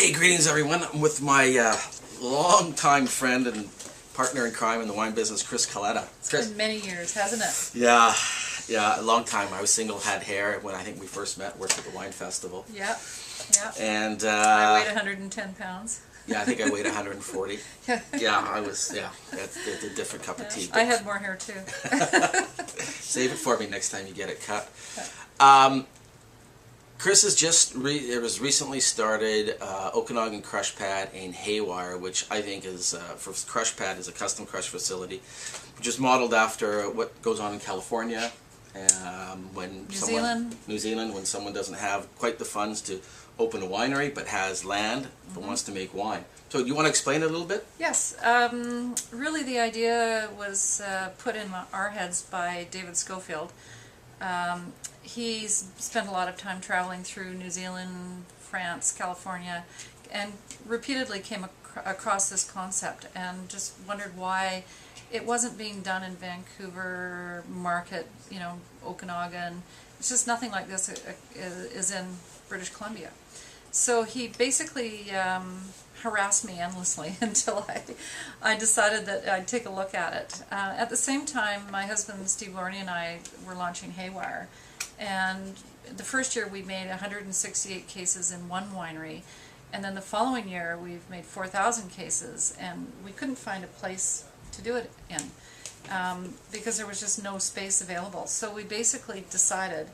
Hey, greetings everyone. I'm with my longtime friend and partner in crime in the wine business, Chris Coletta. It's been many years, hasn't it? Yeah, a long time. I was single, had hair when I think we first met, worked at the wine festival. Yeah. And I weighed 110 pounds. Yeah, I think I weighed 140. It's a different cup of tea. I had more hair too. Save it for me next time you get it cut. Chris has just recently started Okanagan Crush Pad Haywire, which I think is for Crush Pad is a custom crush facility, which is modeled after what goes on in California, when New Zealand, when someone doesn't have quite the funds to open a winery but has land but wants to make wine. So do you want to explain it a little bit? Yes. Really the idea was put in our heads by David Schofield. He's spent a lot of time traveling through New Zealand, France, California, and repeatedly came across this concept and just wondered why it wasn't being done in Vancouver, Market, Okanagan. It's just nothing like this is in British Columbia. So he basically harassed me endlessly until I decided that I'd take a look at it. At the same time, my husband Steve Lorney and I were launching Haywire, and the first year we made 168 cases in one winery, and then the following year we've made 4,000 cases, and we couldn't find a place to do it in because there was just no space available. So we basically decided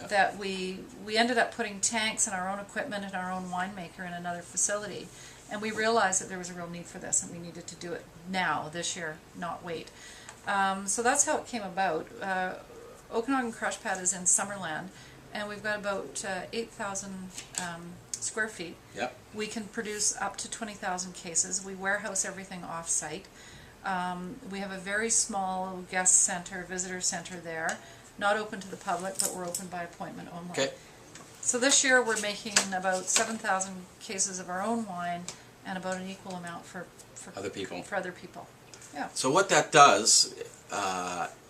that we ended up putting tanks and our own equipment and our own winemaker in another facility, and we realized that there was a real need for this and we needed to do it now, this year, not wait. So that's how it came about. Okanagan Crush Pad is in Summerland, and we've got about 8,000 square feet. Yep. We can produce up to 20,000 cases. We warehouse everything off-site. We have a very small guest center, visitor center there. Not open to the public, but we're open by appointment only. Okay. So this year we're making about 7,000 cases of our own wine and about an equal amount for other people. Yeah. So what that does,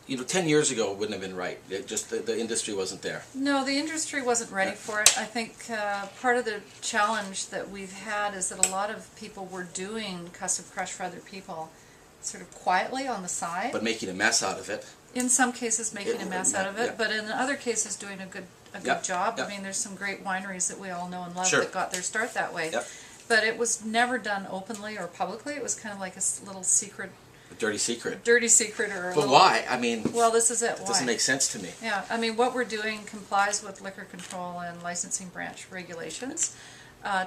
10 years ago it wouldn't have been right. It just the industry wasn't there. No, the industry wasn't ready for it. I think part of the challenge that we've had is that a lot of people were doing custom crush for other people sort of quietly on the side. But making a mess out of it. In some cases making a mess out of it, but in other cases doing a good job. Yep. I mean, there's some great wineries that we all know and love Sure. that got their start that way. Yep. But it was never done openly or publicly. It was kind of like a little secret. A dirty secret. Dirty secret or a But why? I mean, well, this is it. Why? It doesn't make sense to me. Yeah, I mean, what we're doing complies with liquor control and licensing branch regulations.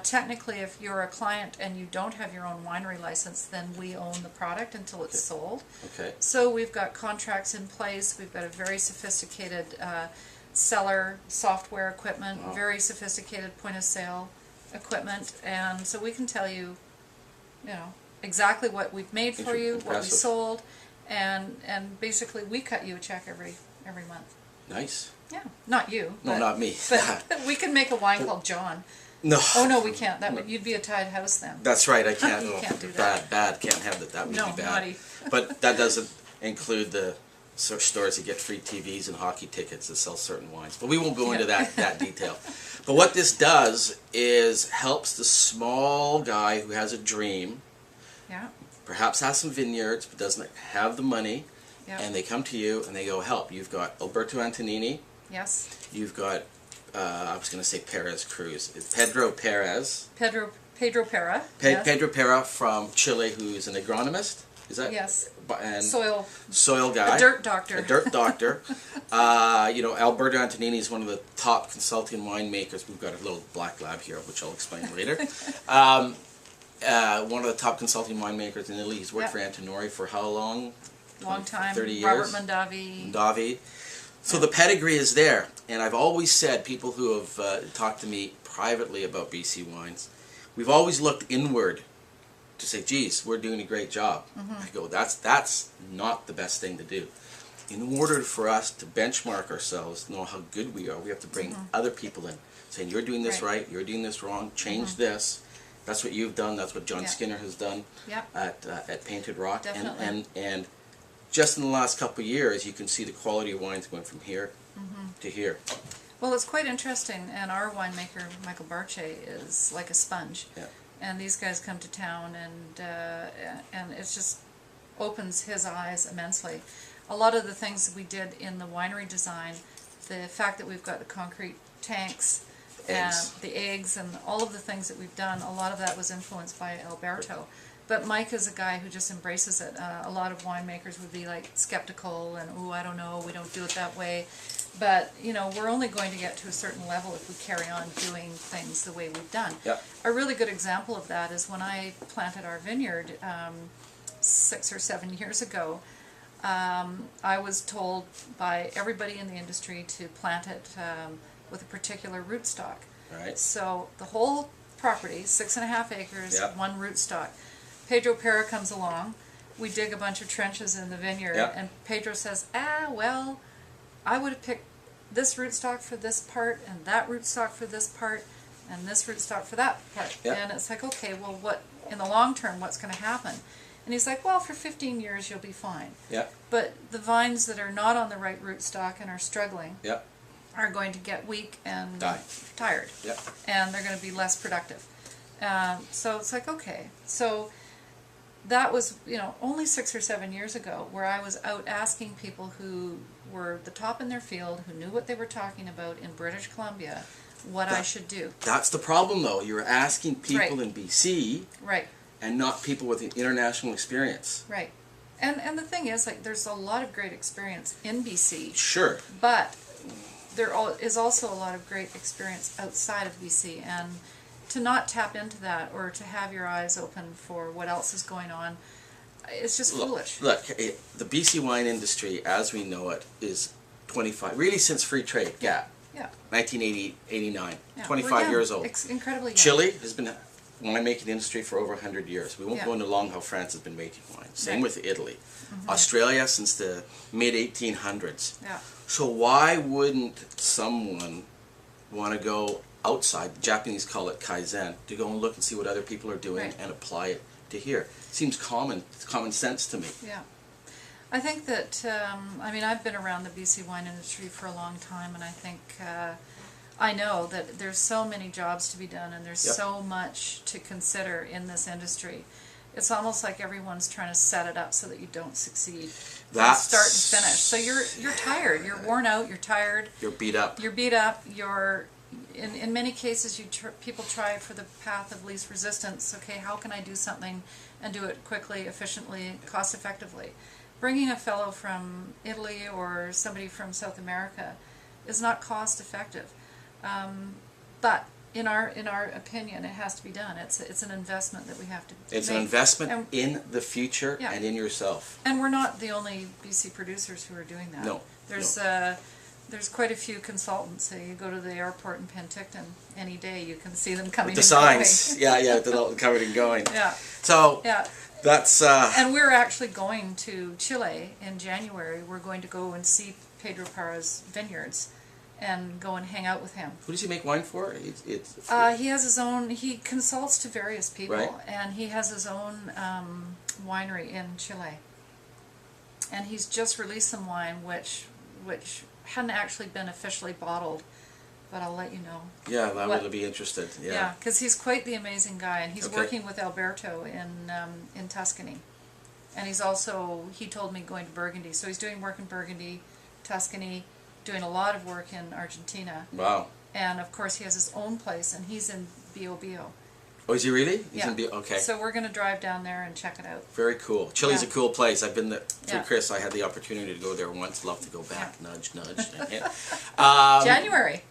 Technically, if you're a client and you don't have your own winery license, then we own the product until it's sold. Okay. So we've got contracts in place. We've got a very sophisticated cellar software equipment, very sophisticated point-of-sale equipment, and so we can tell you, exactly what we've made for you, what we sold, and basically we cut you a check every month. Nice. Yeah, not you. No, not me. But we can make a wine called John. No. Oh no, we can't. You'd be a tied house then. That's right. I can't. You can't do that. Bad. Can't have that. That would be bad. Naughty. But that doesn't include the stores that get free TVs and hockey tickets that sell certain wines. But we won't go into that detail. But what this does is helps the small guy who has a dream. Yeah. Perhaps has some vineyards but doesn't have the money. Yeah. And they come to you and they go, help. You've got Alberto Antonini. Yes. You've got I was going to say Perez Cruz. Pedro Perez. Pedro Pera. Yes. Pedro Pera from Chile, who's an agronomist. Is that? Yes. And soil guy. A dirt doctor. A dirt doctor. Alberto Antonini is one of the top consulting winemakers. We've got a little black lab here, which I'll explain later. One of the top consulting winemakers in Italy. He's worked for Antinori for how long? Long time. 30 years. Robert Mondavi. So the pedigree is there, and I've always said, people who have talked to me privately about BC wines, we've always looked inward to say, geez, we're doing a great job. I go, that's not the best thing to do. In order for us to benchmark ourselves, know how good we are, we have to bring other people in, saying, you're doing this right, you're doing this wrong, change this. That's what you've done, that's what John Skinner has done at Painted Rock. Definitely. And just in the last couple of years, you can see the quality of wines going from here to here. Well, it's quite interesting, and our winemaker, Michael Barche, is like a sponge. Yeah. And these guys come to town, and it just opens his eyes immensely. A lot of the things that we did in the winery design, the fact that we've got the concrete tanks, and the eggs, and all of the things that we've done, a lot of that was influenced by Alberto. But Mike is a guy who just embraces it. A lot of winemakers would be like skeptical and, oh, I don't know, we don't do it that way. But, you know, we're only going to get to a certain level if we carry on doing things the way we've done. Yeah. A really good example of that is when I planted our vineyard 6 or 7 years ago. I was told by everybody in the industry to plant it with a particular rootstock. Right. So the whole property, 6.5 acres, Yep. one rootstock. Pedro Pera comes along, we dig a bunch of trenches in the vineyard, Yep. and Pedro says, well, I would have picked this rootstock for this part, and that rootstock for this part, and this rootstock for that part. Yep. And it's like, okay, well, what in the long term, what's going to happen? And he's like, well, for 15 years you'll be fine. Yeah. But the vines that are not on the right rootstock and are struggling Yeah. are going to get weak and Die. tired. Yeah. And they're going to be less productive. So it's like, okay. So that was, you know, only 6 or 7 years ago, where I was out asking people who were the top in their field, who knew what they were talking about in British Columbia, what I should do. That's the problem, though. You're asking people Right. in BC Right. and not people with international experience. Right. And the thing is, like, there's a lot of great experience in BC, Sure. but there is also a lot of great experience outside of BC, and to not tap into that or to have your eyes open for what else is going on, it's just foolish. Look, the BC wine industry, as we know it, is 25, really since free trade, Yeah. 1980, 89, Yeah. 25 We're young. years old. Incredibly young. Chile has been winemaking industry for over 100 years. We won't Yeah. go into long how France has been making wine. Same Right. with Italy. Australia since the mid-1800s. Yeah. So why wouldn't someone want to go outside, the Japanese call it kaizen, to go and look and see what other people are doing Right. and apply it to here? Seems common sense to me. Yeah. I think that, I mean, I've been around the BC wine industry for a long time, and I think, I know that there's so many jobs to be done, and there's Yep. so much to consider in this industry. It's almost like everyone's trying to set it up so that you don't succeed from That's- start and finish. So you're tired, you're worn out, you're tired, You're beat up. you're beat up, in many cases people try for the path of least resistance. Okay, how can I do something and do it quickly, efficiently, cost effectively? Bringing a fellow from Italy or somebody from South America is not cost effective, but in our opinion, it has to be done. It's an investment that we have to It's make. an investment And- in the future Yeah. and in yourself. And we're not the only BC producers who are doing that. No, There's quite a few consultants. You go to the airport in Penticton any day, you can see them coming With the and signs. going. Yeah, they're all covered and going. Yeah, So yeah. that's... And we're actually going to Chile in January. We're going to go and see Pedro Parra's vineyards and go and hang out with him. Who does he make wine for? He has his own, he consults to various people, Right. and he has his own winery in Chile. And he's just released some wine which hadn't actually been officially bottled, but I'll let you know. Yeah, I What- would be interested. Yeah, because he's quite the amazing guy, and he's Okay. working with Alberto in Tuscany. And he's also, he told me, going to Burgundy. So he's doing work in Burgundy, Tuscany, doing a lot of work in Argentina. Wow. And of course he has his own place, and he's in Bio. Oh, is he really? He's Yeah. okay. So we're going to drive down there and check it out. Very cool. Chile's Yeah. a cool place. I've been there through Yeah. Chris. I had the opportunity to go there once. Love to go back. Yeah. Nudge, nudge. January.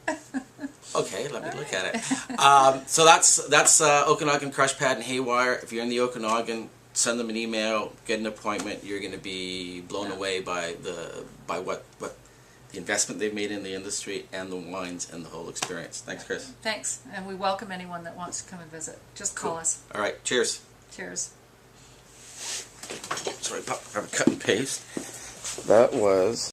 Okay, let me look at it. So that's Okanagan Crush Pad and Haywire. If you're in the Okanagan, send them an email, get an appointment. You're going to be blown away by what the investment they've made in the industry and the wines and the whole experience. Thanks, Chris. Thanks, and we welcome anyone that wants to come and visit. Just call Cool. us. All right, cheers. Cheers. Sorry, Pop, have a cut and paste. That was